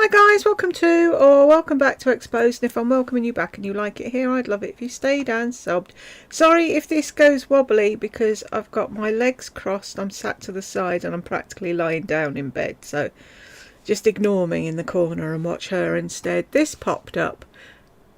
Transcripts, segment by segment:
Hi guys, welcome back to Exposed, and if I'm welcoming you back and you like it here, I'd love it if you stayed and subbed. Sorry if this goes wobbly because I've got my legs crossed, I'm sat to the side and I'm practically lying down in bed, so just ignore me in the corner and watch her instead. This popped up.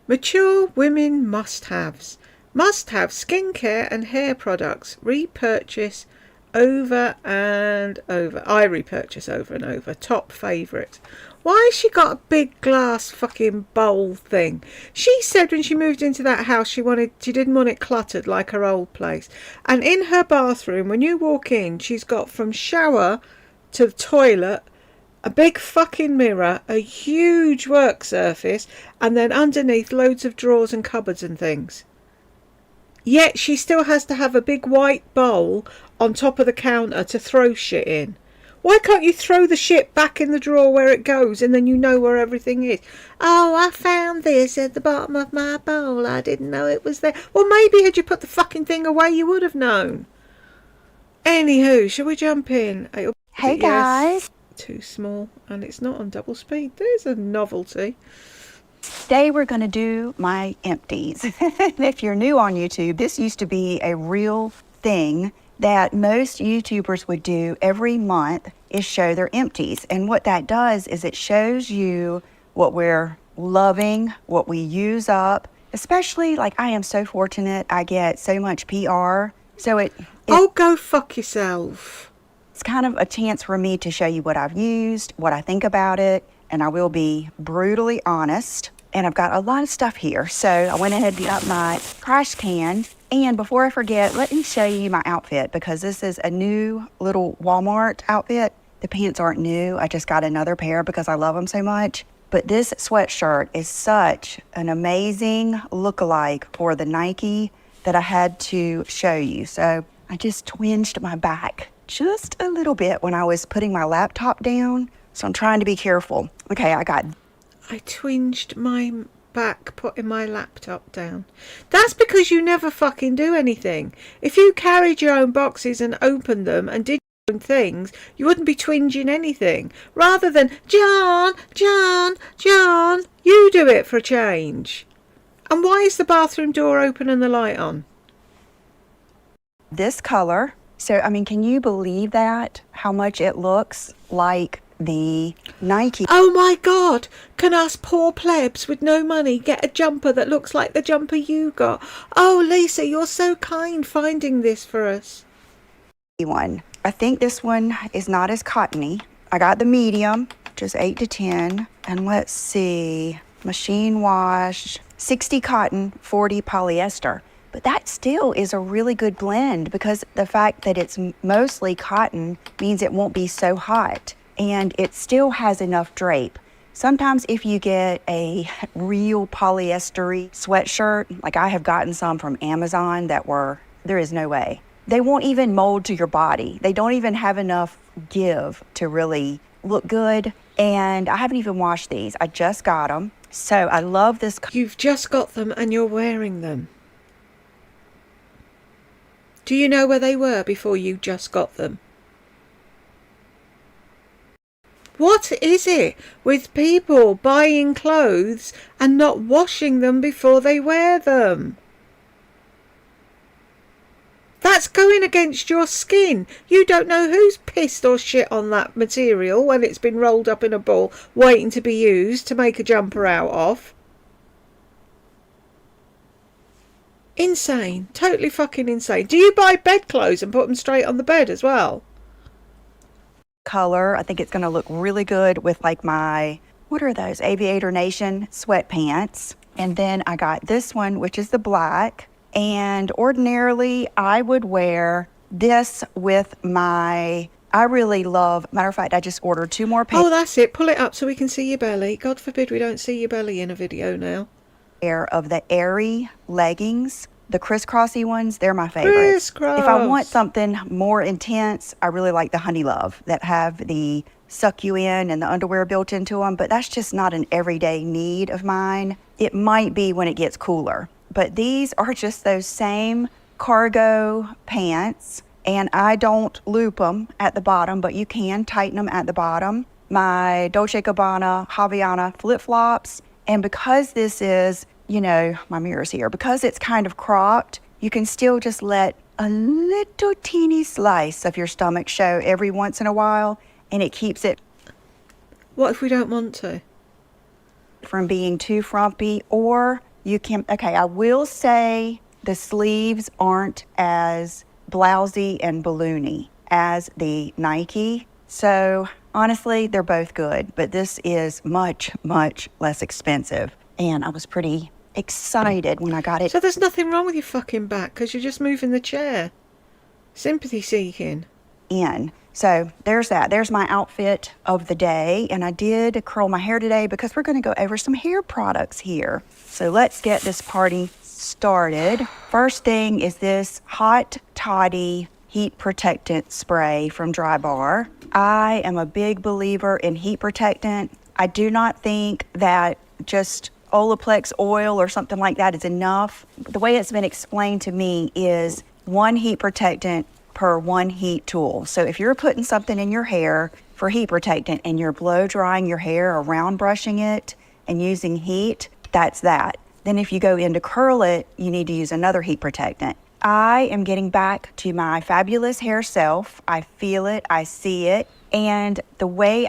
Mature women must-haves. Must-have skincare and hair products. Repurchase over and over. I repurchase over and over. Top favourite. Why has she got a big glass fucking bowl thing? She said when she moved into that house she didn't want it cluttered like her old place. And in her bathroom, when you walk in, she's got from shower to the toilet a big fucking mirror, a huge work surface, and then underneath loads of drawers and cupboards and things. Yet she still has to have a big white bowl on top of the counter to throw shit in. Why can't you throw the shit back in the drawer where it goes and then you know where everything is? Oh, I found this at the bottom of my bowl. I didn't know it was there. Well, maybe had you put the fucking thing away, you would have known. Anywho, shall we jump in? Hey guys. Too small, and it's not on double speed. There's a novelty. Today we're going to do my empties. If you're new on YouTube, this used to be a real thing that most YouTubers would do every month, is show their empties. And what that does is it shows you what we're loving, what we use up, especially like I am so fortunate I get so much PR. So oh, go fuck yourself. It's kind of a chance for me to show you what I've used, what I think about it, and I will be brutally honest. And I've got a lot of stuff here. So I went ahead and got my trash can. And before I forget, let me show you my outfit because this is a new little Walmart outfit. The pants aren't new. I just got another pair because I love them so much. But this sweatshirt is such an amazing lookalike for the Nike that I had to show you. So I just twinged my back just a little bit when I was putting my laptop down. So I'm trying to be careful. Okay, I twinged my back putting my laptop down. That's because you never fucking do anything. If you carried your own boxes and opened them and did your own things, you wouldn't be twinging anything. Rather than, John, you do it for a change. And why is the bathroom door open and the light on? This color. So, I mean, can you believe that? How much it looks like the Nike. Oh my God, can us poor plebs with no money get a jumper that looks like the jumper you got? Oh Lisa, you're so kind finding this for us. One. I think this one is not as cottony. I got the medium, just 8 to 10. And let's see, machine wash, 60 cotton, 40 polyester. But that still is a really good blend because the fact that it's mostly cotton means it won't be so hot. And it still has enough drape. Sometimes if you get a real polyester sweatshirt, like I have gotten some from Amazon there is no way. They won't even mold to your body. They don't even have enough give to really look good. And I haven't even washed these. I just got them. So I love this. You've just got them and you're wearing them. Do you know where they were before you just got them? What is it with people buying clothes and not washing them before they wear them? That's going against your skin. You don't know who's pissed or shit on that material when it's been rolled up in a ball waiting to be used to make a jumper out of. Insane. Totally fucking insane. Do you buy bedclothes and put them straight on the bed as well? Color. I think it's going to look really good with like my, what are those, Aviator Nation sweatpants. And then I got this one, which is the black. And ordinarily I would wear this with I really love, matter of fact, I just ordered 2 more pairs. Oh, that's it. Pull it up so we can see your belly. God forbid we don't see your belly in a video now. Pair of the Airy leggings. The crisscrossy ones, they're my favorite. Crisscross. If I want something more intense, I really like the Honey Love that have the suck you in and the underwear built into them, but that's just not an everyday need of mine. It might be when it gets cooler, but these are just those same cargo pants, and I don't loop them at the bottom, but you can tighten them at the bottom. my Dolce & Gabbana Havaiana flip-flops. And because this is, my mirror's here, because it's kind of cropped, you can still just let a little teeny slice of your stomach show every once in a while, and it keeps it What if we don't want to? from being too frumpy. Or you can, okay, I will say the sleeves aren't as blousy and balloony as the Nike. So honestly, they're both good, but this is much, much less expensive. And I was pretty excited when I got it So there's nothing wrong with your fucking back because you're just moving the chair. Sympathy seeking. in. So there's that. There's my outfit of the day. And I did curl my hair today because we're going to go over some hair products here. So let's get this party started. First thing is this Hot Toddy heat protectant spray from Dry Bar. I am a big believer in heat protectant. I do not think that just Olaplex oil or something like that is enough. The way it's been explained to me is one heat protectant per one heat tool. So if you're putting something in your hair for heat protectant and you're blow drying your hair or round brushing it and using heat, that's that. Then if you go in to curl it, you need to use another heat protectant. I am getting back to my fabulous hair self. I feel it, I see it, and the way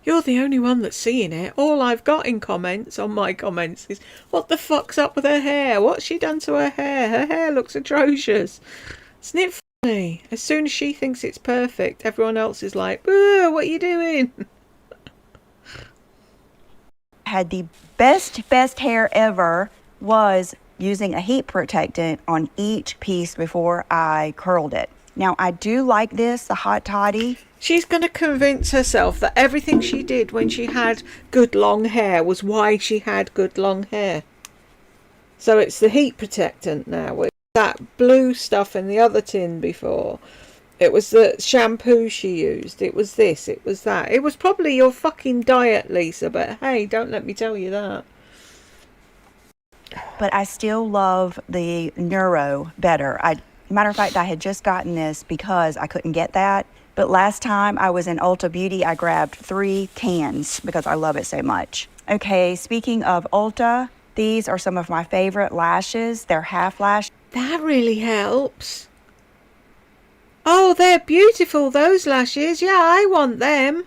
You're the only one that's seeing it. All I've got in comments on my comments is, what the fuck's up with her hair? What's she done to her hair? Her hair looks atrocious. Isn't it funny? As soon as she thinks it's perfect, everyone else is like, "Boo, what are you doing?" had the best hair ever was using a heat protectant on each piece before I curled it. Now, I do like this, the Hot Toddy. She's going to convince herself that everything she did when she had good long hair was why she had good long hair. So it's the heat protectant now. With that blue stuff in the other tin before. It was the shampoo she used. It was this. It was that. It was probably your fucking diet, Lisa. But hey, don't let me tell you that. But I still love the Neuro better. Matter of fact, I had just gotten this because I couldn't get that. But last time I was in Ulta Beauty, I grabbed 3 cans because I love it so much. Okay, speaking of Ulta, these are some of my favorite lashes. They're half lash. That really helps. Oh, they're beautiful, those lashes. Yeah, I want them.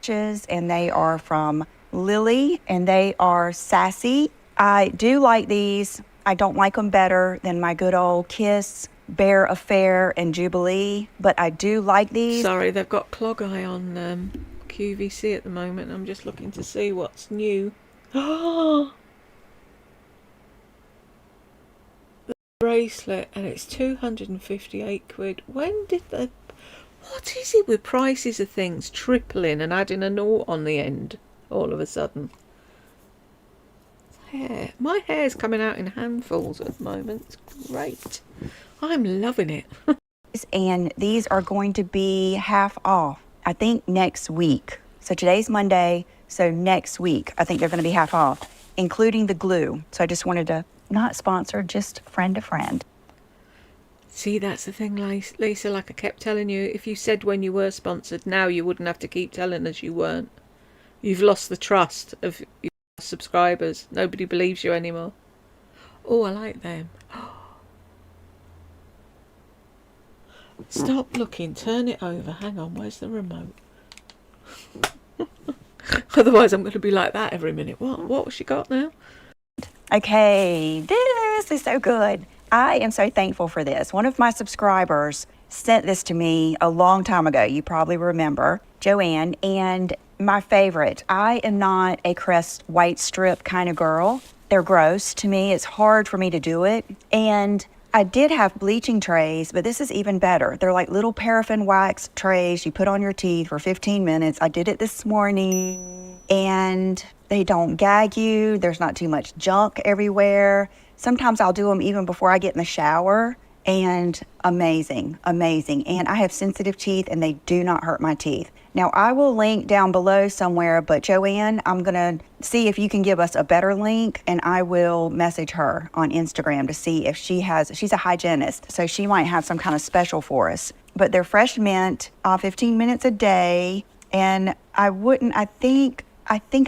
And they are from Lily, and they are sassy. I do like these. I don't like them better than my good old Kiss, Bear Affair, and Jubilee, but I do like these. Sorry, they've got clog eye on QVC at the moment. I'm just looking to see what's new. Oh, the bracelet, and it's 258 quid. When did the... What is it with prices of things tripling and adding a naught on the end all of a sudden? Hair. My hair's coming out in handfuls at the moment. It's great. I'm loving it. And these are going to be half off, I think, next week. So today's Monday, so next week, I think they're going to be half off, including the glue. So I just wanted to, not sponsor, just friend to friend. See, that's the thing, Lisa, like I kept telling you, if you said when you were sponsored, now you wouldn't have to keep telling us you weren't. You've lost the trust of your subscribers. Nobody believes you anymore. Oh, I like them. Stop looking, turn it over. Hang on, where's the remote? Otherwise I'm going to be like that every minute. What has she got now? Okay, this is so good. I am so thankful for this. One of my subscribers sent this to me a long time ago. You probably remember, Joanne. And my favorite, I am not a Crest white strip kind of girl. They're gross to me. It's hard for me to do it. And I did have bleaching trays, but this is even better. They're like little paraffin wax trays you put on your teeth for 15 minutes. I did it this morning, and they don't gag you. There's not too much junk everywhere. Sometimes I'll do them even before I get in the shower, and amazing, amazing. And I have sensitive teeth, and they do not hurt my teeth. Now, I will link down below somewhere, but Joanne, I'm going to see if you can give us a better link, and I will message her on Instagram to see if she's a hygienist, so she might have some kind of special for us. But they're fresh mint, 15 minutes a day, And I think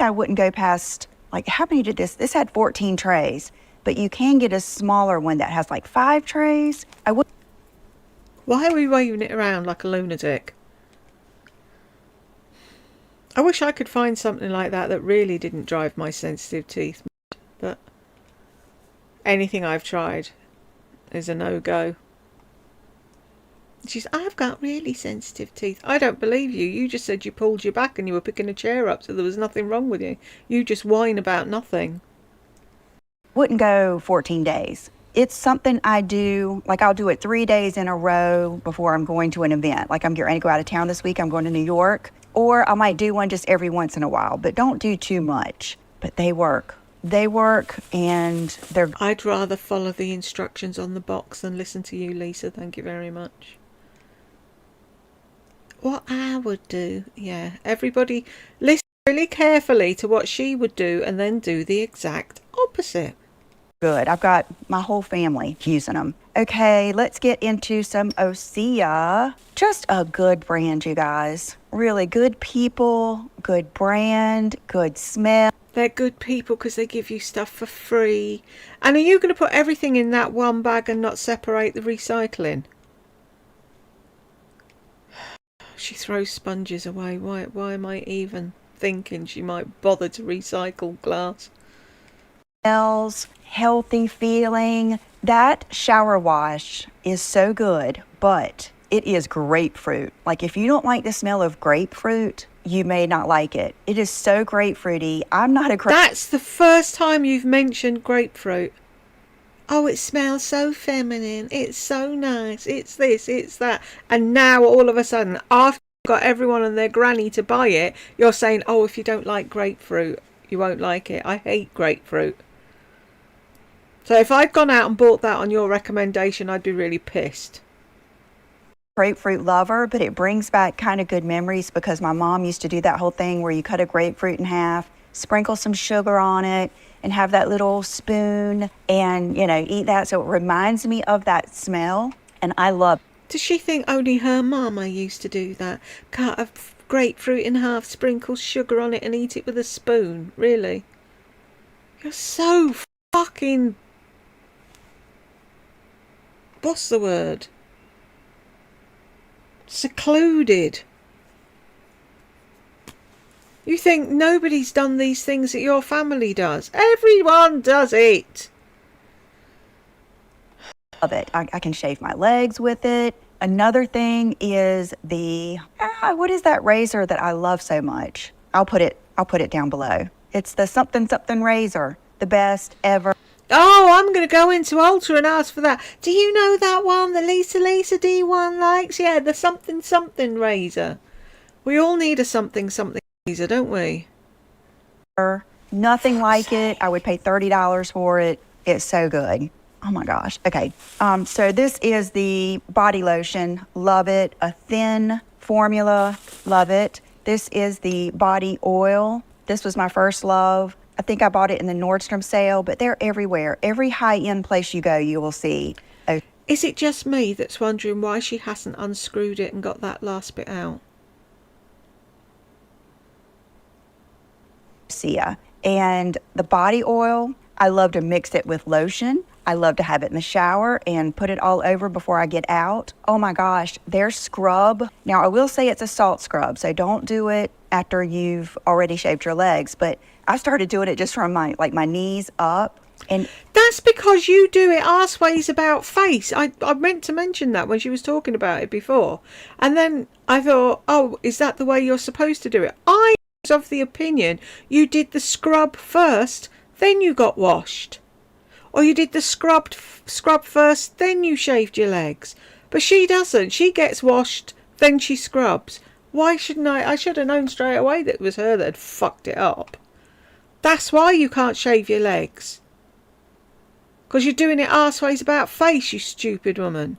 I wouldn't go past, like, how many did this? This had 14 trays, but you can get a smaller one that has like 5 trays. Why are we waving it around like a lunatic? I wish I could find something like that that really didn't drive my sensitive teeth mad, but anything I've tried is a no-go. I've got really sensitive teeth. I don't believe you. You just said you pulled your back and you were picking a chair up, so there was nothing wrong with you. You just whine about nothing. Wouldn't go 14 days. It's something I do, like I'll do it 3 days in a row before I'm going to an event. Like I'm getting ready to go out of town this week, I'm going to New York. Or I might do one just every once in a while, but don't do too much. But they work. They work, and they're... I'd rather follow the instructions on the box than listen to you, Lisa. Thank you very much. What I would do, yeah. Everybody listen really carefully to what she would do and then do the exact opposite. good. I've got my whole family using them. Okay, let's get into some Osea. Just a good brand, you guys. Really good people, good brand, good smell. They're good people because they give you stuff for free. And are you going to put everything in that one bag and not separate the recycling? She throws sponges away. Why am I even thinking she might bother to recycle glass? Smells, healthy feeling. That shower wash is so good, but it is grapefruit. Like if you don't like the smell of grapefruit, you may not like it. It is so grapefruity. I'm not a That's the first time you've mentioned grapefruit. Oh, it smells so feminine. It's so nice. It's this, it's that. And now all of a sudden, after you've got everyone and their granny to buy it, you're saying, oh, if you don't like grapefruit, you won't like it. I hate grapefruit. So if I'd gone out and bought that on your recommendation, I'd be really pissed. grapefruit lover, but it brings back kind of good memories because my mom used to do that whole thing where you cut a grapefruit in half, sprinkle some sugar on it, and have that little spoon and, you know, eat that. So it reminds me of that smell, and I love it. Does she think only her mama used to do that? Cut a grapefruit in half, sprinkle sugar on it and eat it with a spoon? Really? You're so fucking... What's the word? Secluded. You think nobody's done these things that your family does? Everyone does it. Love it. I can shave my legs with it. Another thing is the what is that razor that I love so much? I'll put it down below. It's the something razor, the best ever. Oh, I'm going to go into Ultra and ask for that. Do you know that one, the Lisa D1 likes? Yeah, the something razor. We all need a something razor, don't we? Nothing like it. I would pay $30 for it. It's so good. Oh my gosh. Okay. So this is the body lotion. Love it. A thin formula. Love it. This is the body oil. This was my first love. I think I bought it in the Nordstrom sale, but they're everywhere. Every high-end place you go, you will see. Is it just me that's wondering why she hasn't unscrewed it and got that last bit out? Osea. And the body oil, I love to mix it with lotion. I love to have it in the shower and put it all over before I get out. Oh my gosh, their scrub. Now, I will say it's a salt scrub, so don't do it after you've already shaved your legs. But I started doing it just from my knees up. And that's because you do it arseways about face. I meant to mention that when she was talking about it before. And then I thought, oh, is that the way you're supposed to do it? I was of the opinion you did the scrub first, then you got washed. Or you did the scrub first, then you shaved your legs. But she doesn't. She gets washed, then she scrubs. Why shouldn't I? I should have known straight away that it was her that had fucked it up. That's why you can't shave your legs. Because you're doing it arseways about face, you stupid woman.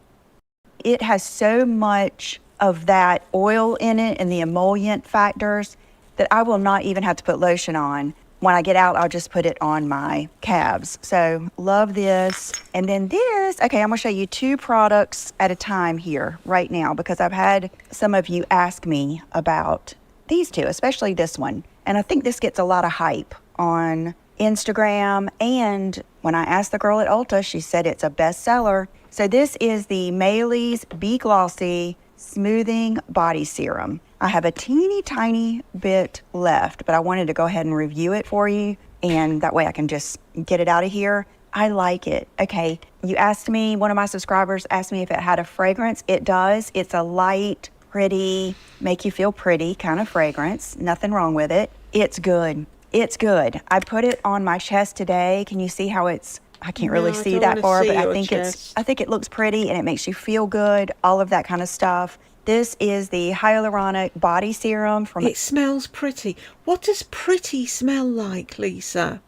It has so much of that oil in it and the emollient factors that I will not even have to put lotion on. When I get out, I'll just put it on my calves. So love this. And then this, okay, I'm gonna show you 2 products at a time here right now because I've had some of you ask me about these two, especially this one. And I think this gets a lot of hype on Instagram. And when I asked the girl at Ulta, she said it's a bestseller. So this is the Maylis Be Glossy Smoothing Body Serum. I have a teeny tiny bit left, but I wanted to go ahead and review it for you. And that way I can just get it out of here. I like it. Okay, you asked me, one of my subscribers asked me if it had a fragrance. It does. It's a light, pretty, make you feel pretty kind of fragrance. Nothing wrong with it. It's good. It's good. I put it on my chest today. Can you see how it's, I can't really see that far, but I think it looks pretty and it makes you feel good, all of that kind of stuff. This is the hyaluronic body serum from... It smells pretty. What does pretty smell like, Lisa?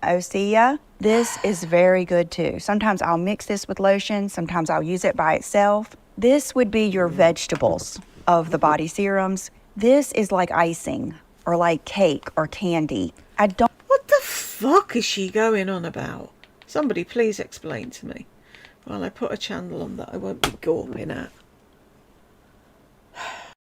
Osea. This is very good too. Sometimes I'll mix this with lotion. Sometimes I'll use it by itself. This would be your vegetables of the body serums. This is like icing or like cake or candy. What the fuck is she going on about? Somebody please explain to me. Well, I put a channel on that I won't be gawping at.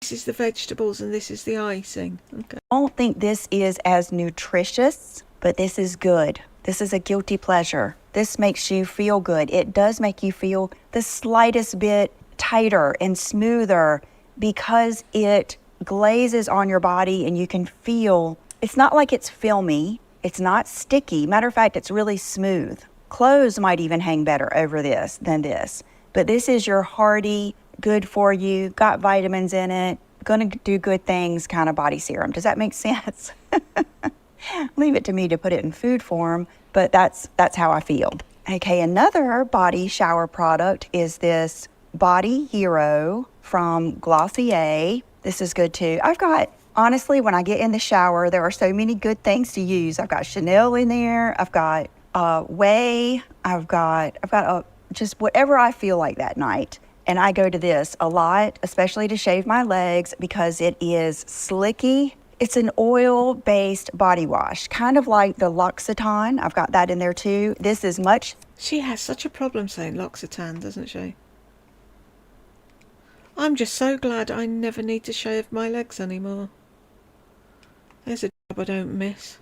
This is the vegetables and this is the icing. Okay. I don't think this is as nutritious, but this is good. This is a guilty pleasure. This makes you feel good. It does make you feel the slightest bit tighter and smoother because it glazes on your body and you can feel, it's not like it's filmy. It's not sticky. Matter of fact, it's really smooth. Clothes might even hang better over this than this. But this is your hearty, good for you, got vitamins in it, gonna do good things kind of body serum. Does that make sense? Leave it to me to put it in food form, but that's how I feel. Okay, another body shower product is this Body Hero from Glossier. This is good too. Honestly, when I get in the shower, there are so many good things to use. I've got Chanel in there. I've got Way. I've got just whatever I feel like that night. And I go to this a lot, especially to shave my legs because it is slicky. It's an oil-based body wash, kind of like the L'Occitane. I've got that in there too. This is much... She has such a problem saying L'Occitane, doesn't she? I'm just so glad I never need to shave my legs anymore. There's a job I don't miss.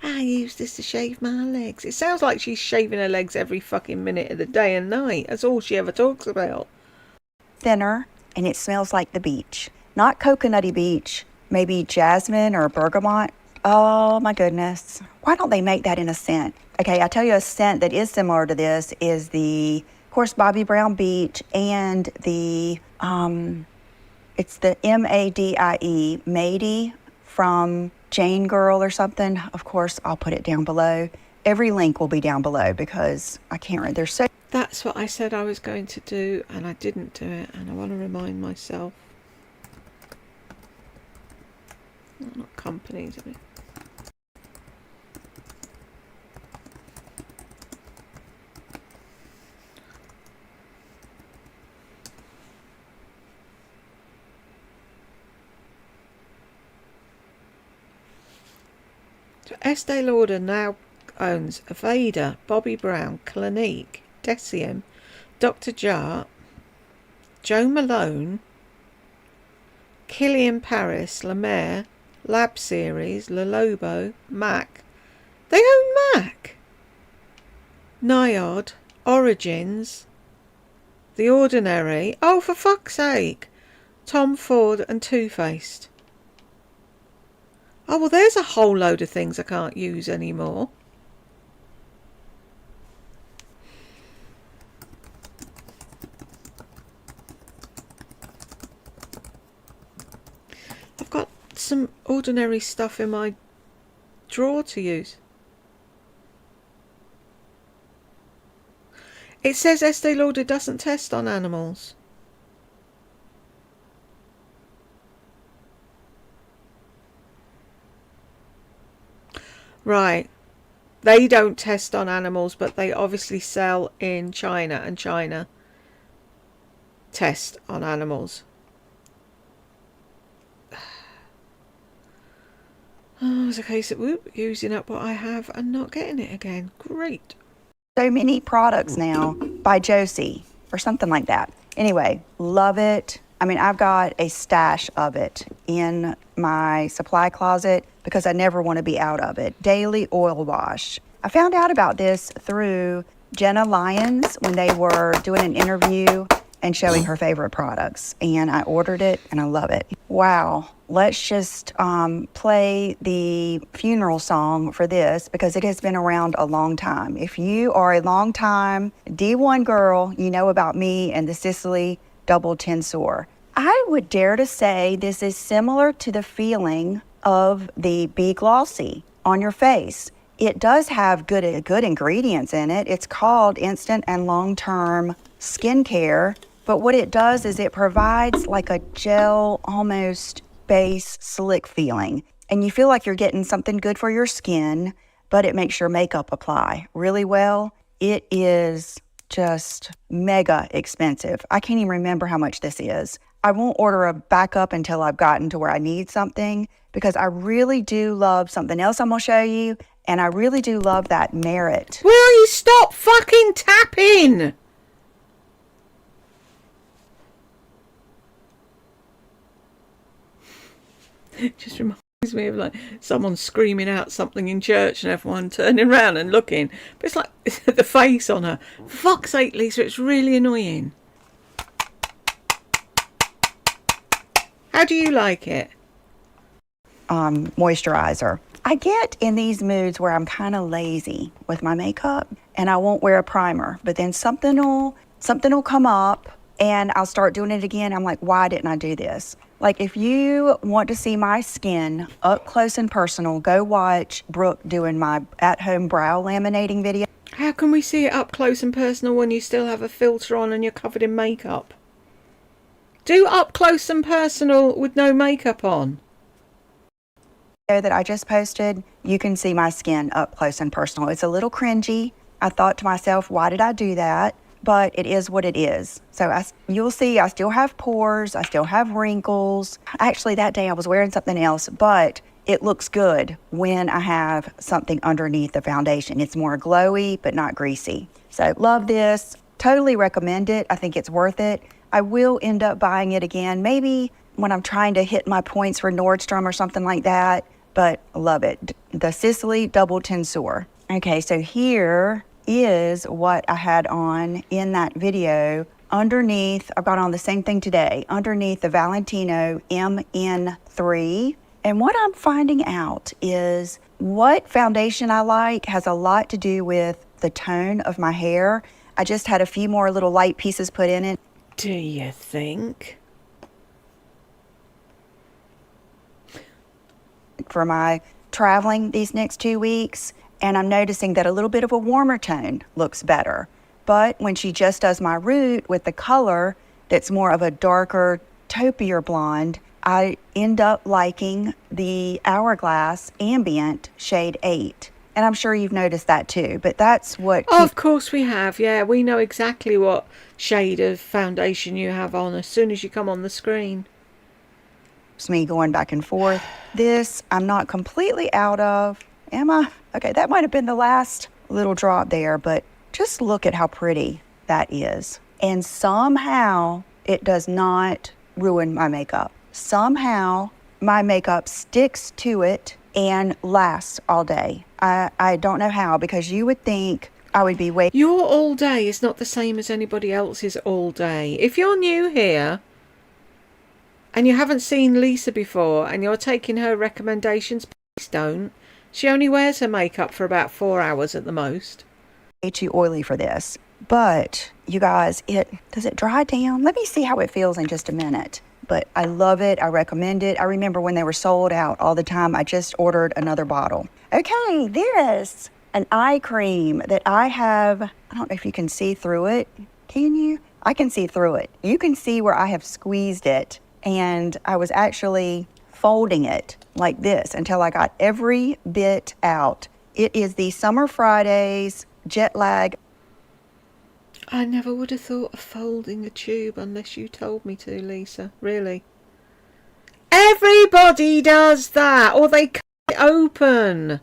I use this to shave my legs. It sounds like she's shaving her legs every fucking minute of the day and night. That's all she ever talks about. Thinner, and it smells like the beach. Not coconutty beach, maybe jasmine or bergamot. Oh my goodness. Why don't they make that in a scent? Okay, I'll tell you a scent that is similar to this is the, of course, Bobbi Brown Beach and the, it's the M-A-D-I-E, Mady from Jane Girl or something. Of course, I'll put it down below. Every link will be down below because I can't read. There's so... That's what I said I was going to do and I didn't do it, and I want to remind myself. Not companies, I mean. So Estee Lauder now owns Aveda, Bobbi Brown, Clinique, Deciem, Dr. Jart, Jo Malone, Kilian Paris, La Mer, Lab Series, Le Lobo, MAC. They own MAC. Nyod, Origins, The Ordinary. Oh, for fuck's sake. Tom Ford and Too Faced. Oh, well, there's a whole load of things I can't use anymore. I've got some ordinary stuff in my drawer to use. It says Estee Lauder doesn't test on animals. Right. They don't test on animals, but they obviously sell in China, and China test on animals. Oh, it's a case of using up what I have and not getting it again. Great. So many products now by Josie or something like that. Anyway, love it. I mean, I've got a stash of it in my supply closet because I never want to be out of it. Daily oil wash. I found out about this through Jenna Lyons when they were doing an interview and showing her favorite products. And I ordered it and I love it. Wow. Let's just play the funeral song for this because it has been around a long time. If you are a long time D1 girl, you know about me and the Sicily Double Tensor. I would dare to say this is similar to the feeling of the Be Glossy on your face. It does have good ingredients in it. It's called instant and long-term skincare. But what it does is it provides like a gel, almost base slick feeling. And you feel like you're getting something good for your skin, but it makes your makeup apply really well. It is just mega expensive. I can't even remember how much this is. I won't order a backup until I've gotten to where I need something because I really do love something else I'm going to show you. And I really do love that Merit. Will you stop fucking tapping? It just reminds me of like someone screaming out something in church and everyone turning around and looking. But it's like the face on her. For fuck's sake, Lisa, it's really annoying. How do you like it? Moisturizer. I get in these moods where I'm kind of lazy with my makeup and I won't wear a primer, but then something will come up and I'll start doing it again. I'm like, why didn't I do this? Like, if you want to see my skin up close and personal, go watch Brooke doing my at-home brow laminating video. How can we see it up close and personal when you still have a filter on and you're covered in makeup? Do up close and personal with no makeup on. That I just posted, you can see my skin up close and personal. It's a little cringy. I thought to myself, why did I do that? But it is what it is. So you'll see I still have pores. I still have wrinkles. Actually, that day I was wearing something else, but it looks good when I have something underneath the foundation. It's more glowy, but not greasy. So love this. Totally recommend it. I think it's worth it. I will end up buying it again, maybe when I'm trying to hit my points for Nordstrom or something like that, but love it. The Sicily Double Tensor. Okay, so here is what I had on in that video. Underneath, I've got on the same thing today, underneath the Valentino MN3. And what I'm finding out is what foundation I like has a lot to do with the tone of my hair. I just had a few more little light pieces put in it. Do you think? For my traveling these next 2 weeks, and I'm noticing that a little bit of a warmer tone looks better. But when she just does my root with the color that's more of a darker, taupier blonde, I end up liking the Hourglass Ambient Shade 8. And I'm sure you've noticed that too, but that's what... Oh, of course we have, yeah. We know exactly what shade of foundation you have on as soon as you come on the screen. It's me going back and forth. This, I'm not completely out of. Am I? Okay, that might have been the last little drop there, but just look at how pretty that is. And somehow it does not ruin my makeup. Somehow my makeup sticks to it and lasts all day. I don't know how, because you would think I would be waiting. Your all day is not the same as anybody else's all day. If you're new here and you haven't seen Lisa before and you're taking her recommendations, please don't. She only wears her makeup for about 4 hours at the most. Way too oily for this. But you guys, does it dry down? Let me see how it feels in just a minute. But I love it. I recommend it. I remember when they were sold out all the time. I just ordered another bottle. Okay, this, an eye cream that I have. I don't know if you can see through it. Can you? I can see through it. You can see where I have squeezed it. And I was actually folding it like this until I got every bit out. It is the Summer Fridays Jet Lag. I never would have thought of folding a tube unless you told me to, Lisa. Really. Everybody does that, or they cut it open.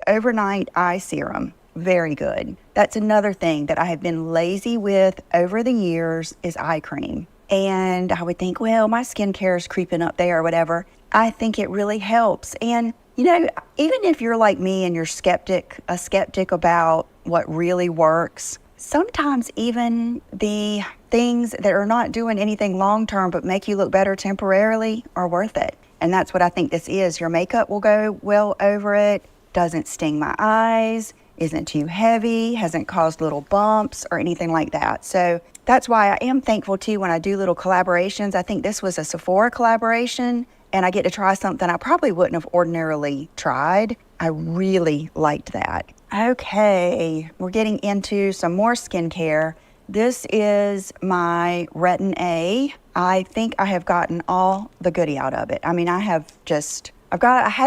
Overnight eye serum. Very good. That's another thing that I have been lazy with over the years is eye cream. And I would think, well, my skincare is creeping up there or whatever. I think it really helps. And, you know, even if you're like me and you're a skeptic about what really works, sometimes even the things that are not doing anything long term but make you look better temporarily are worth it. And that's what I think this is. Your makeup will go well over it, doesn't sting my eyes, isn't too heavy, hasn't caused little bumps or anything like that. So that's why I am thankful too when I do little collaborations. I think this was a Sephora collaboration and I get to try something I probably wouldn't have ordinarily tried. I really liked that. Okay, we're getting into some more skincare. This is my Retin A. I think I have gotten all the goodie out of it. I mean, I had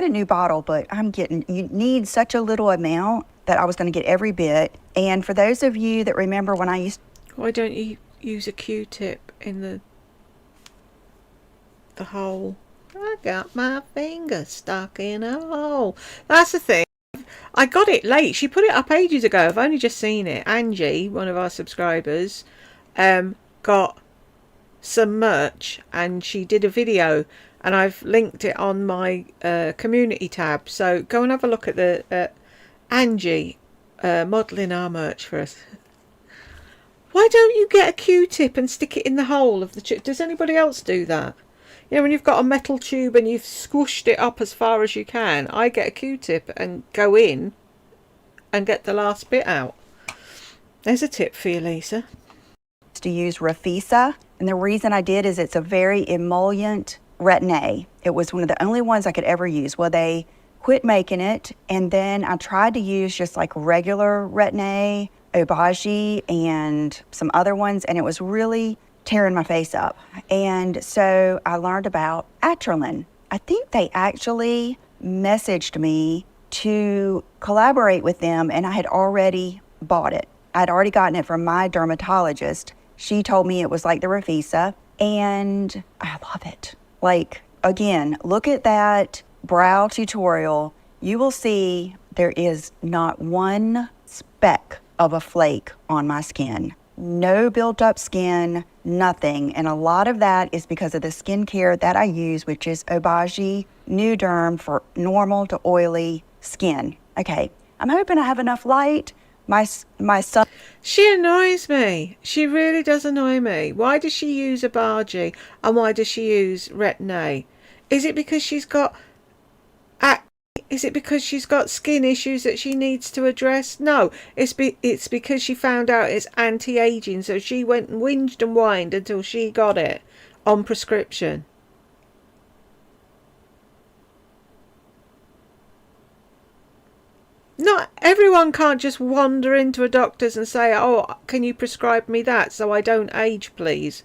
a new bottle, but you need such a little amount that I was going to get every bit. And for those of you that remember when I used... Why don't you use a Q-tip in the hole? I got my finger stuck in a hole. That's the thing. I got it late. She put it up ages ago. I've only just seen it. Angie, one of our subscribers, got some merch and she did a video and I've linked it on my community tab. So go and have a look at the Angie modelling our merch for us. Why don't you get a Q-tip and stick it in the hole of the tube? Does anybody else do that? You know, when you've got a metal tube and you've squished it up as far as you can, I get a Q-tip and go in and get the last bit out. There's a tip for you, Lisa. To use Rafisa, and the reason I did is it's a very emollient Retin A. It was one of the only ones I could ever use. Well, they quit making it, and then I tried to use just like regular Retin A, Obagi, and some other ones, and it was really tearing my face up. And so I learned about Atrolin. I think they actually messaged me to collaborate with them, and I had already bought it. I'd already gotten it from my dermatologist. She told me it was like the Rafisa, and I love it. Like, again, look at that brow tutorial. You will see there is not one speck of a flake on my skin. No built up skin, nothing. And a lot of that is because of the skincare that I use, which is Obagi New Derm for normal to oily skin. Okay, I'm hoping I have enough light. My son... She annoys me. She really does annoy me. Why does she use Obagi and why does she use Retin A? Is it because she's got acne? Is it because she's got skin issues that she needs to address? No, it's because she found out it's anti-aging, so she went and whinged and whined until she got it on prescription. Not everyone can't just wander into a doctor's and say, oh, can you prescribe me that so I don't age, please?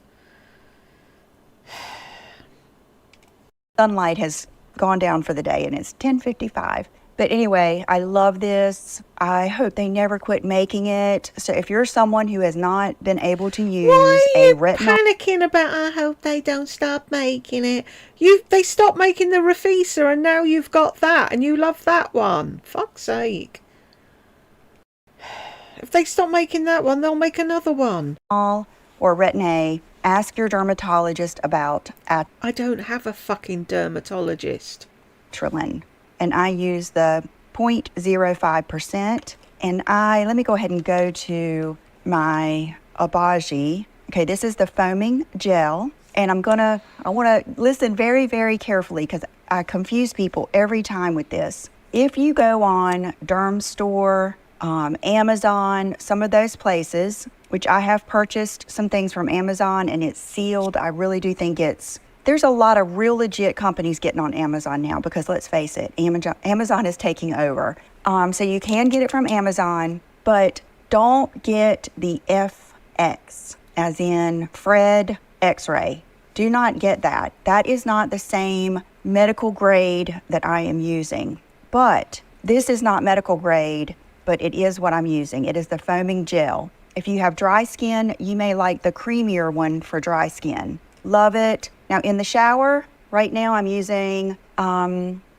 Sunlight has gone down for the day and it's 10:55. But anyway, I love this. I hope they never quit making it. So if you're someone who has not been able to use Why are you retinol... panicking about, I hope they don't stop making it? They stopped making the Rafisa and now you've got that and you love that one. Fuck's sake. If they stop making that one, they'll make another one. Or Retin A, ask your dermatologist about I don't have a fucking dermatologist. Atrolin. And I use the 0.05%. And let me go ahead and go to my Obagi. Okay, this is the foaming gel. And I want to listen very, very carefully because I confuse people every time with this. If you go on Derm Store, Amazon, some of those places, which I have purchased some things from Amazon and it's sealed, I really do think there's a lot of real legit companies getting on Amazon now because let's face it, Amazon is taking over. So you can get it from Amazon, but don't get the FX, as in Fred X-ray. Do not get that. That is not the same medical grade that I am using. But this is not medical grade, but it is what I'm using. It is the foaming gel. If you have dry skin, you may like the creamier one for dry skin. Love it. Now in the shower, right now I'm using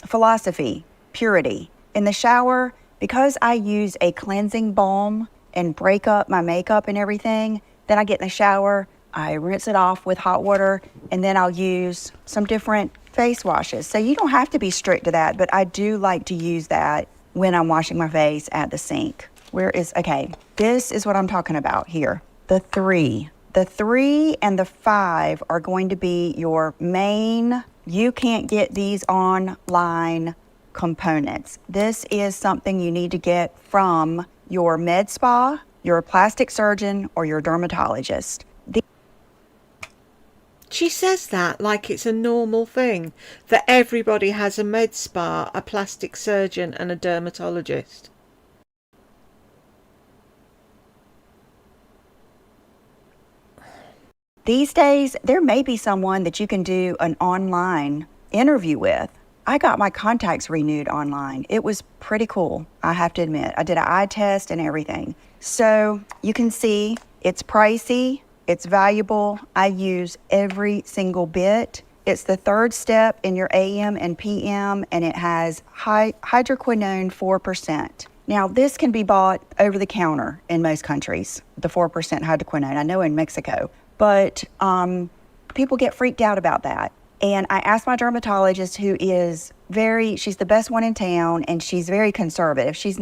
Philosophy Purity. In the shower, because I use a cleansing balm and break up my makeup and everything, then I get in the shower, I rinse it off with hot water, and then I'll use some different face washes. So you don't have to be strict to that, but I do like to use that when I'm washing my face at the sink. Okay, this is what I'm talking about here. The 3. The 3 and the 5 are going to be your main, you can't get these online components. This is something you need to get from your med spa, your plastic surgeon, or your dermatologist. She says that like it's a normal thing, that everybody has a med spa, a plastic surgeon and a dermatologist. These days, there may be someone that you can do an online interview with. I got my contacts renewed online. It was pretty cool, I have to admit. I did an eye test and everything. So you can see it's pricey, it's valuable. I use every single bit. It's the 3rd step in your AM and PM, and it has hydroquinone 4%. Now, this can be bought over the counter in most countries, the 4% hydroquinone. I know in Mexico. But people get freaked out about that. And I asked my dermatologist, who is she's the best one in town, and she's very conservative. She's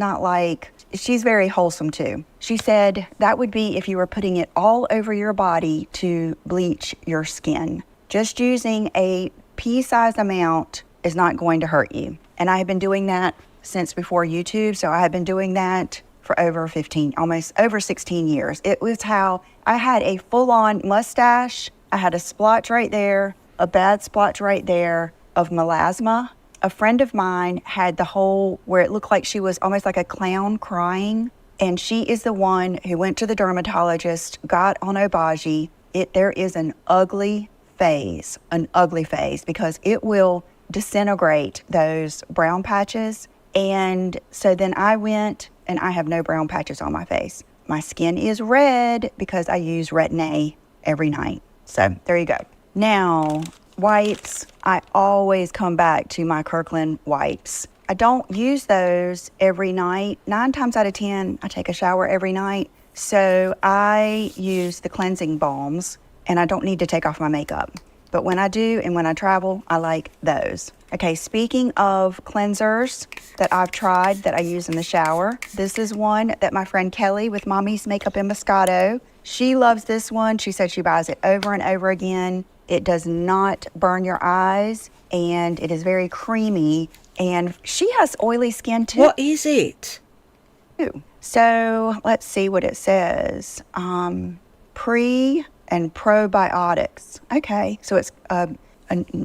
very wholesome too. She said that would be if you were putting it all over your body to bleach your skin. Just using a pea-sized amount is not going to hurt you. And I have been doing that since before YouTube, so I have been doing that for almost over 16 years. It was how I had a full-on mustache. I had a splotch right there, a bad splotch right there of melasma. A friend of mine had the whole where it looked like she was almost like a clown crying. And she is the one who went to the dermatologist, got on Obagi. There is an ugly phase because it will disintegrate those brown patches. And so then I went, and I have no brown patches on my face. My skin is red because I use Retin-A every night. So there you go. Now, wipes, I always come back to my Kirkland wipes. I don't use those every night. 9 times out of 10, I take a shower every night. So I use the cleansing balms, and I don't need to take off my makeup. But when I do, and when I travel, I like those. Okay, speaking of cleansers that I've tried that I use in the shower, this is one that my friend Kelly with Mommy's Makeup and Moscato, she loves this one. She said she buys it over and over again. It does not burn your eyes, and it is very creamy, and she has oily skin too. What is it? So let's see what it says. Pre and probiotics. Okay, so it's a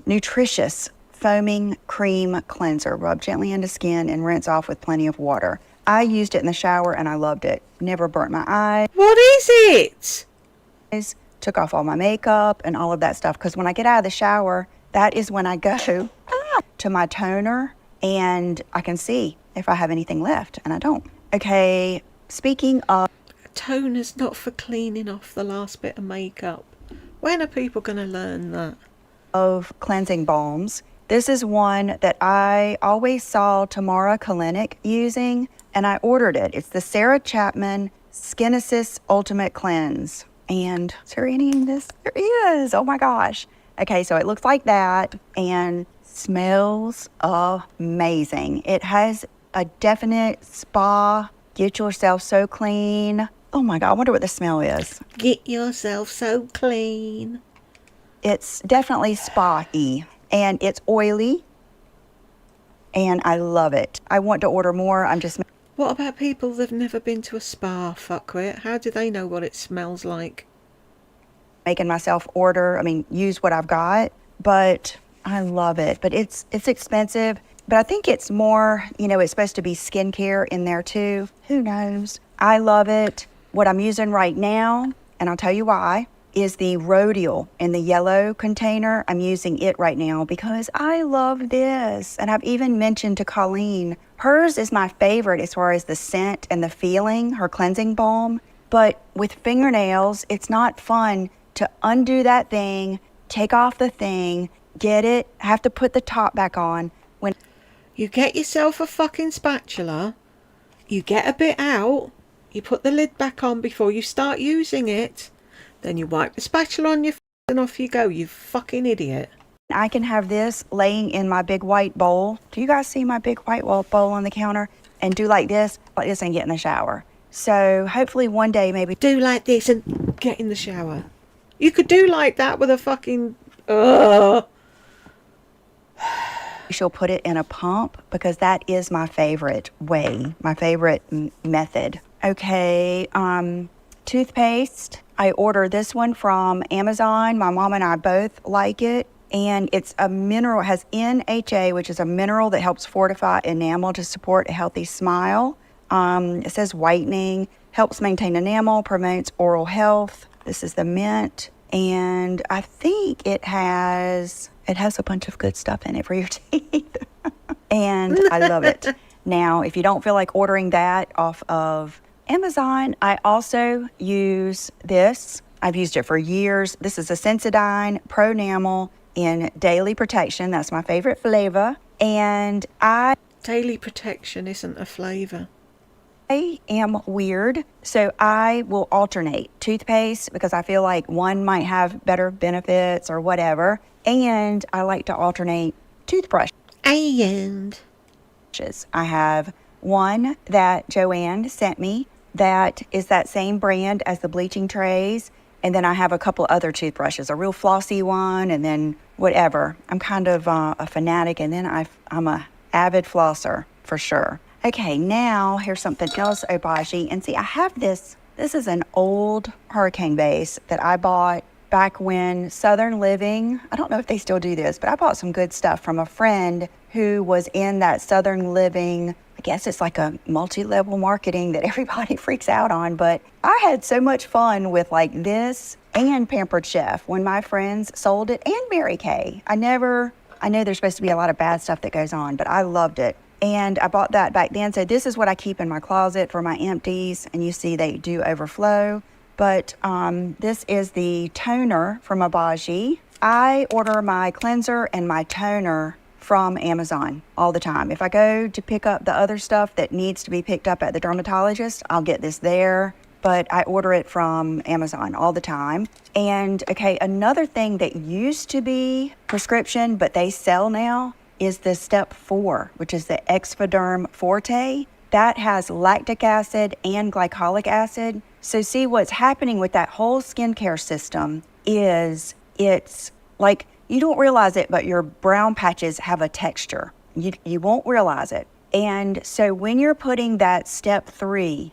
nutritious foaming cream cleanser. Rub gently into skin and rinse off with plenty of water. I used it in the shower and I loved it. Never burnt my eyes. What is it? Took off all my makeup and all of that stuff, because when I get out of the shower, that is when I go to my toner and I can see if I have anything left, and I don't. Okay, speaking of... Toner's not for cleaning off the last bit of makeup. When are people going to learn that? Of cleansing balms. This is one that I always saw Tamara Kalinick using, and I ordered it. It's the Sarah Chapman Skin Assist Ultimate Cleanse. And is there any in this? There is. Oh my gosh. Okay, so it looks like that and smells amazing. It has a definite spa, get yourself so clean. Oh my God, I wonder what the smell is. Get yourself so clean. It's definitely spa-y, and it's oily, and I love it. I want to order more. What about people that've never been to a spa, fuckwit? How do they know what it smells like? Making myself use what I've got, but I love it. But it's expensive, but I think it's more, it's supposed to be skincare in there too. Who knows? I love it. What I'm using right now, and I'll tell you why, is the Rhodial in the yellow container. I'm using it right now because I love this. And I've even mentioned to Colleen, hers is my favorite as far as the scent and the feeling, her cleansing balm. But with fingernails, it's not fun to undo that thing, take off the thing, get it, have to put the top back on. When you get yourself a fucking spatula, you get a bit out, you put the lid back on before you start using it. Then you wipe the spatula on your and off you go, you fucking idiot. I can have this laying in my big white bowl. Do you guys see my big white bowl on the counter? And do like this and get in the shower. So hopefully one day maybe Do like this and get in the shower. You could do like that with a fucking... she'll put it in a pump because that is my favorite way, my favorite method. Okay, toothpaste. I ordered this one from Amazon. My mom and I both like it. And it's a mineral, it has NHA, which is a mineral that helps fortify enamel to support a healthy smile. It says whitening, helps maintain enamel, promotes oral health. This is the mint. And I think it has a bunch of good stuff in it for your teeth. And I love it. Now, if you don't feel like ordering that off of Amazon, I also use this. I've used it for years. This is a Sensodyne Pro Enamel in Daily Protection. That's my favorite flavor. And Daily Protection isn't a flavour. I am weird, so I will alternate toothpaste because I feel like one might have better benefits or whatever. And I like to alternate toothbrushes. And I have one that Joanne sent me that is that same brand as the bleaching trays. And then I have a couple other toothbrushes, a real flossy one, and then whatever. I'm kind of a fanatic, and then I'm a avid flosser for sure. Okay, now here's something else, Obagi. And see, I have this. This is an old hurricane base that I bought back when Southern Living, I don't know if they still do this, but I bought some good stuff from a friend who was in that Southern Living. I guess it's like a multi-level marketing that everybody freaks out on, but I had so much fun with like this and Pampered Chef when my friends sold it, and Mary Kay. I know there's supposed to be a lot of bad stuff that goes on, but I loved it. And I bought that back then. So this is what I keep in my closet for my empties. And you see they do overflow. But this is the toner from Obagi. I order my cleanser and my toner from Amazon all the time. If I go to pick up the other stuff that needs to be picked up at the dermatologist, I'll get this there. But I order it from Amazon all the time. And okay, another thing that used to be prescription, but they sell now, is the step 4, which is the Exfoderm Forte. That has lactic acid and glycolic acid. So see, what's happening with that whole skincare system is it's like, you don't realize it, but your brown patches have a texture. You won't realize it. And so when you're putting that step 3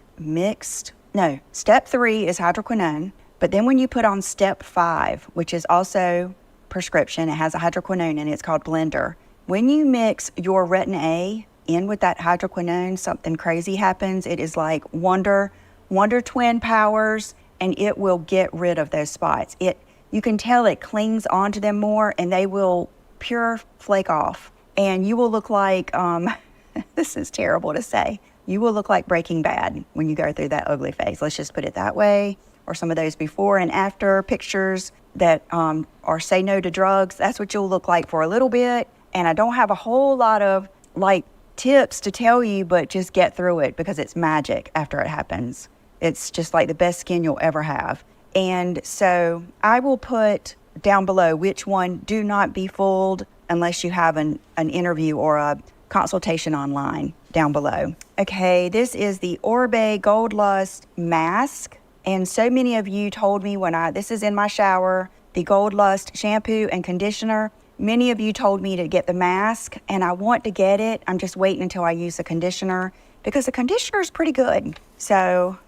step 3 is hydroquinone. But then when you put on step 5, which is also prescription, it has a hydroquinone in it, it's called Blender. When you mix your Retin A in with that hydroquinone, something crazy happens. It is like Wonder Twin powers, and it will get rid of those spots. You can tell it clings onto them more, and they will pure flake off. And you will look like, this is terrible to say, you will look like Breaking Bad when you go through that ugly phase. Let's just put it that way. Or some of those before and after pictures that are say no to drugs. That's what you'll look like for a little bit. And I don't have a whole lot of like tips to tell you, but just get through it because it's magic after it happens. It's just like the best skin you'll ever have. And so I will put down below which one do not be fooled unless you have an interview or a consultation online down below. Okay, this is the Orbe Gold Lust Mask. And so many of you told me this is in my shower, the Gold Lust shampoo and conditioner. Many of you told me to get the mask, and I want to get it. I'm just waiting until I use the conditioner because the conditioner is pretty good. So,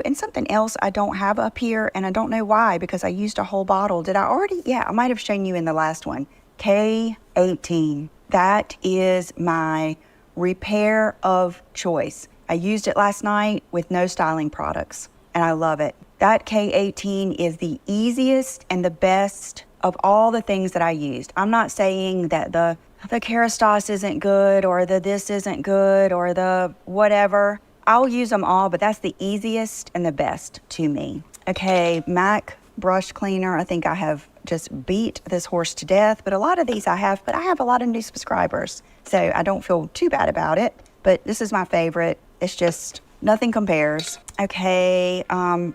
and something else I don't have up here, and I don't know why because I used a whole bottle. Did I already? Yeah, I might have shown you in the last one. K18. That is my repair of choice. I used it last night with no styling products, and I love it. That K18 is the easiest and the best of all the things that I used. I'm not saying that the Kerastase isn't good or the this isn't good or the whatever. I'll use them all, but that's the easiest and the best to me. Okay, MAC brush cleaner. I think I have just beat this horse to death, but a lot of these I have a lot of new subscribers, so I don't feel too bad about it. But this is my favorite. It's just nothing compares. Okay,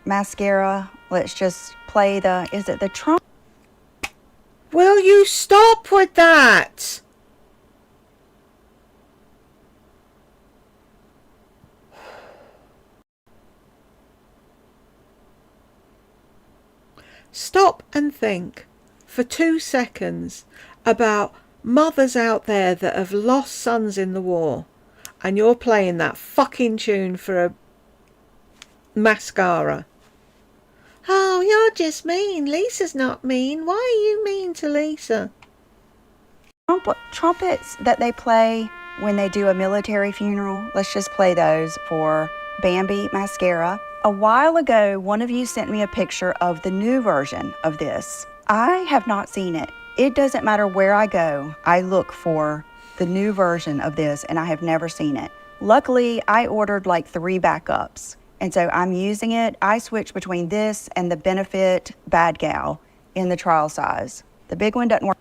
mascara. Let's just play is it the Trump? Will you stop with that? Stop and think for 2 seconds about mothers out there that have lost sons in the war, and you're playing that fucking tune for a mascara. Oh, you're just mean. Lisa's not mean. Why are you mean to Lisa? Trumpets that they play when they do a military funeral. Let's just play those for Bambi mascara. A while ago, one of you sent me a picture of the new version of this. I have not seen it. It doesn't matter where I go, I look for the new version of this, and I have never seen it. Luckily, I ordered like 3 backups, and so I'm using it. I switch between this and the Benefit Bad Gal in the trial size. The big one doesn't work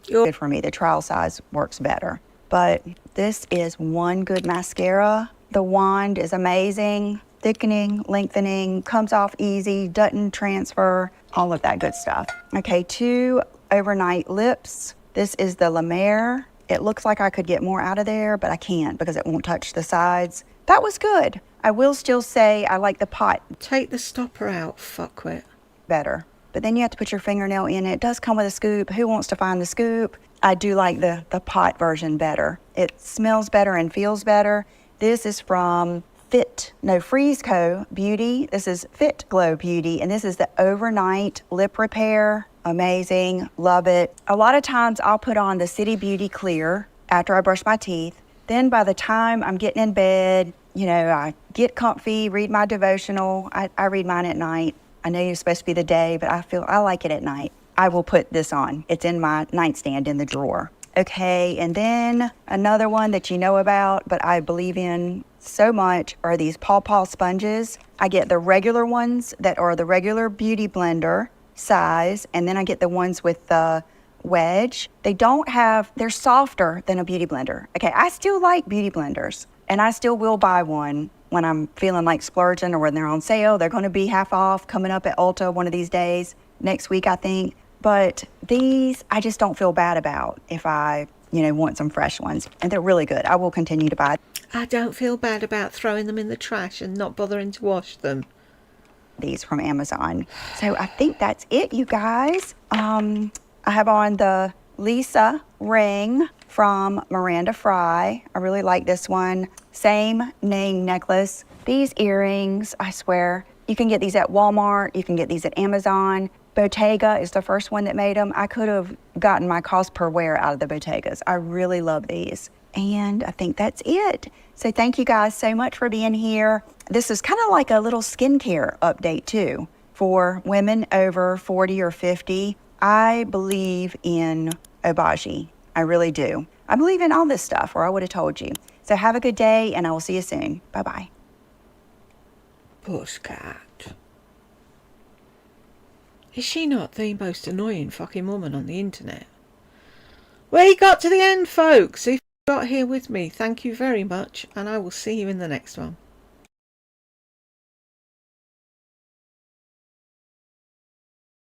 good for me. The trial size works better. But this is one good mascara. The wand is amazing. Thickening, lengthening, comes off easy, doesn't transfer, all of that good stuff. Okay, 2 overnight lips. This is the La Mer. It looks like I could get more out of there, but I can't because it won't touch the sides. That was good. I will still say I like the pot. Take the stopper out, fuckwit. Better. But then you have to put your fingernail in it. It does come with a scoop. Who wants to find the scoop? I do like the pot version better. It smells better and feels better. This is from Freeze Co. Beauty. This is Fit Glow Beauty, and this is the overnight lip repair. Amazing, love it. A lot of times I'll put on the City Beauty Clear after I brush my teeth. Then by the time I'm getting in bed, I get comfy, read my devotional. I read mine at night. I know you're supposed to be the day, but I like it at night. I will put this on. It's in my nightstand in the drawer. Okay, and then another one that you know about, but I believe in so much, are these Paw Paw sponges. I get the regular ones that are the regular Beauty Blender size, and then I get the ones with the wedge. They're softer than a Beauty Blender. Okay, I still like Beauty Blenders, and I still will buy one when I'm feeling like splurging or when they're on sale. They're going to be half off coming up at Ulta one of these days, next week, I think. But these, I just don't feel bad about if I, want some fresh ones. And they're really good. I will continue to buy. I don't feel bad about throwing them in the trash and not bothering to wash them. These from Amazon. So I think that's it, you guys. I have on the Lisa ring from Miranda Fry. I really like this one. Same name necklace. These earrings, I swear, you can get these at Walmart. You can get these at Amazon. Bottega is the first one that made them. I could have gotten my cost per wear out of the Bottegas. I really love these. And I think that's it. So thank you guys so much for being here. This is kind of like a little skincare update too for women over 40 or 50. I believe in Obagi. I really do. I believe in all this stuff, or I would have told you. So have a good day, and I will see you soon. Bye-bye. Pusscat. Is she not the most annoying fucking woman on the internet? We got to the end, folks. If you got here with me, thank you very much, and I will see you in the next one.